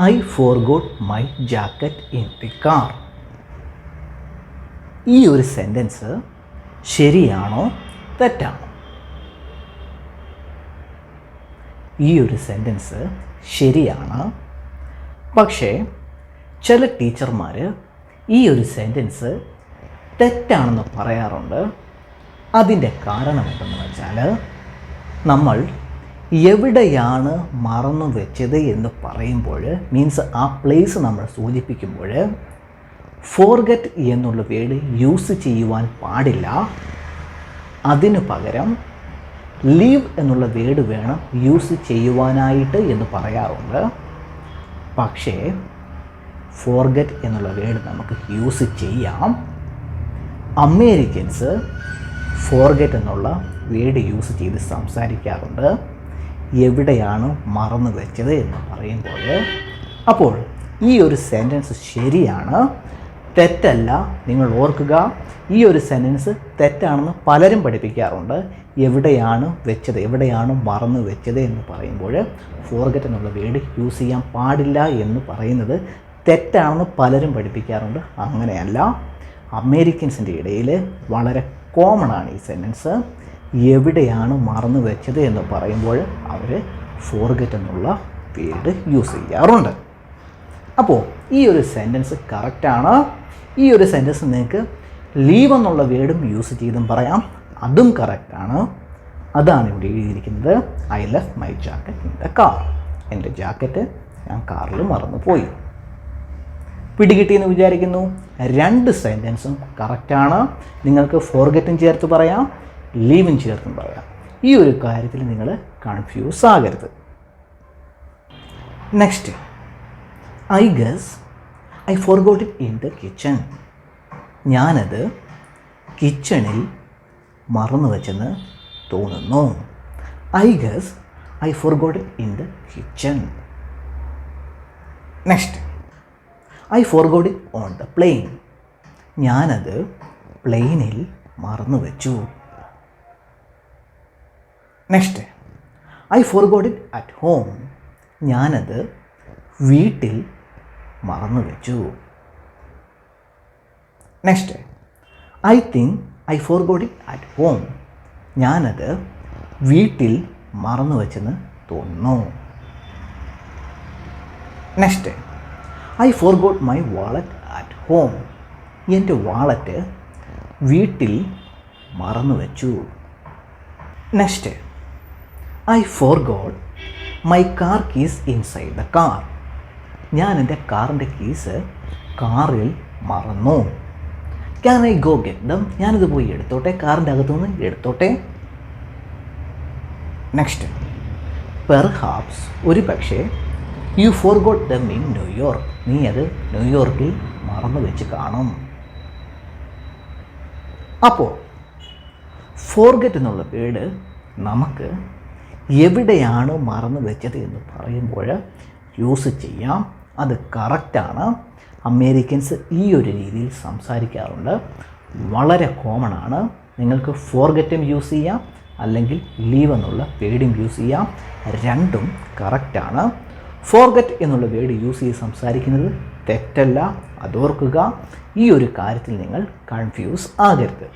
I forgot my jacket in the car. ഈ ഒരു sentence ശരിയാണോ തെറ്റാണോ? ഈ ഒരു സെൻറ്റൻസ് ശരിയാണ്. പക്ഷേ ചില ടീച്ചർമാർ ഈ ഒരു സെൻറ്റൻസ് തെറ്റാണെന്ന് പറയാറുണ്ട്. അതിൻ്റെ കാരണം എന്തെന്ന് വെച്ചാൽ, നമ്മൾ എവിടെയാണ് മറന്നു വെച്ചത് എന്ന് പറയുമ്പോൾ, മീൻസ് ആ പ്ലേസ് നമ്മൾ സൂചിപ്പിക്കുമ്പോൾ ഫോർഗെറ്റ് എന്നുള്ള വേർഡ് യൂസ് ചെയ്യുവാൻ പാടില്ല. അതിനു പകരം ലീവ് എന്നുള്ള വേർഡ് വേണം യൂസ് ചെയ്യുവാനായിട്ട് എന്ന് പറയാറുണ്ട്. പക്ഷേ ഫോർഗെറ്റ് എന്നുള്ള വേർഡ് നമുക്ക് യൂസ് ചെയ്യാം. അമേരിക്കൻസ് ഫോർഗെറ്റ് എന്നുള്ള വേർഡ് യൂസ് ചെയ്ത് സംസാരിക്കാറുണ്ട് എവിടെയാണ് മറന്നു വെച്ചത് എന്ന് പറയുമ്പോൾ. അപ്പോൾ ഈ ഒരു സെൻറ്റൻസ് ശരിയാണ്, തെറ്റല്ല. നിങ്ങൾ ഓർക്കുക, ഈ ഒരു സെൻറ്റൻസ് തെറ്റാണെന്ന് പലരും പഠിപ്പിക്കാറുണ്ട്. എവിടെയാണ് വെച്ചത്, എവിടെയാണ് മറന്നു വെച്ചത് എന്ന് പറയുമ്പോൾ ഫോർഗെറ്റ് എന്നുള്ള വേർഡ് യൂസ് ചെയ്യാൻ പാടില്ല എന്ന് പറയുന്നത് തെറ്റാണെന്ന് പലരും പഠിപ്പിക്കാറുണ്ട്. അങ്ങനെയല്ല, അമേരിക്കൻസിൻ്റെ ഇടയിൽ വളരെ കോമൺ ആണ് ഈ സെൻറ്റൻസ്. എവിടെയാണ് മറന്നു വെച്ചത് എന്ന് പറയുമ്പോൾ അവർ ഫോർഗെറ്റ് എന്നുള്ള വേർഡ് യൂസ് ചെയ്യാറുണ്ട്. അപ്പോൾ ഈ ഒരു സെൻറ്റൻസ് കറക്റ്റാണ്. ഈ ഒരു സെൻറ്റൻസ് നിങ്ങൾക്ക് ലീവ് എന്നുള്ള വേർഡും യൂസ് ചെയ്തും പറയാം, അതും കറക്റ്റാണ്. അതാണ് ഇവിടെ എഴുതിയിരിക്കുന്നത്. I left my jacket in the car. എൻ്റെ ജാക്കറ്റ് ഞാൻ കാറിൽ മറന്നുപോയി. പിടികിട്ടിയെന്ന് വിചാരിക്കുന്നു. രണ്ട് സെൻറ്റൻസും കറക്റ്റാണ്. നിങ്ങൾക്ക് ഫോർഗെറ്റും ചേർത്ത് പറയാം, ലീവും ചേർത്തും പറയാം. ഈ ഒരു കാര്യത്തിൽ നിങ്ങൾ കൺഫ്യൂസ് ആകരുത്. Next, I guess I forgot it in the kitchen. ഞാനത് കിച്ചണിൽ മറന്നു വെച്ചെന്ന് തോന്നുന്നു. I guess I forgot it in the kitchen. Next, I forgot it on the plain. ഞാനത് പ്ലെയിനിൽ മറന്നു വെച്ചു. Next, I forgot it at home. ഞാനത് വീട്ടിൽ മറന്നു വെച്ചു. Next, I think I forgot it at home. ഞാനത് വീട്ടിൽ മറന്നു വെച്ചെന്ന് തോന്നുന്നു. Next, I forgot my wallet at home. എൻ്റെ വാളറ്റ് വീട്ടിൽ മറന്നു വെച്ചു. Next, I forgot my car keys inside the car. ഞാൻ എൻ്റെ കാറിൻ്റെ കീസ് കാറിൽ മറന്നു. Can I go get them? ഞാനിത് പോയി എടുത്തോട്ടെ, കാറിൻ്റെ അകത്തുനിന്ന് എടുത്തോട്ടെ. നെക്സ്റ്റ്, പെർഹാപ്സ്, ഒരു പക്ഷേ you forgot them in New York. നീ അത് ന്യൂയോർക്കിൽ മറന്നു വെച്ച് കാണും. അപ്പോൾ ഫോർഗെറ്റ് എന്നുള്ള വേർഡ് നമുക്ക് എവിടെയാണ് മറന്നു വെച്ചത് എന്ന് പറയുമ്പോൾ യൂസ് ചെയ്യാം. അത് കറക്റ്റാണ്. അമേരിക്കൻസ് ഈ ഒരു രീതിയിൽ സംസാരിക്കാറുണ്ട്. വളരെ കോമൺ ആണ്. നിങ്ങൾക്ക് ഫോർഗെറ്റും യൂസ് ചെയ്യാം, അല്ലെങ്കിൽ ലീവ് എന്നുള്ള വേർഡും യൂസ് ചെയ്യാം. രണ്ടും കറക്റ്റാണ്. ഫോർഗെറ്റ് എന്നുള്ള വേർഡ് യൂസ് ചെയ്ത് സംസാരിക്കുന്നത് തെറ്റല്ല, അതോർക്കുക. ഈ ഒരു കാര്യത്തിൽ നിങ്ങൾ കൺഫ്യൂസ് ആകരുത്.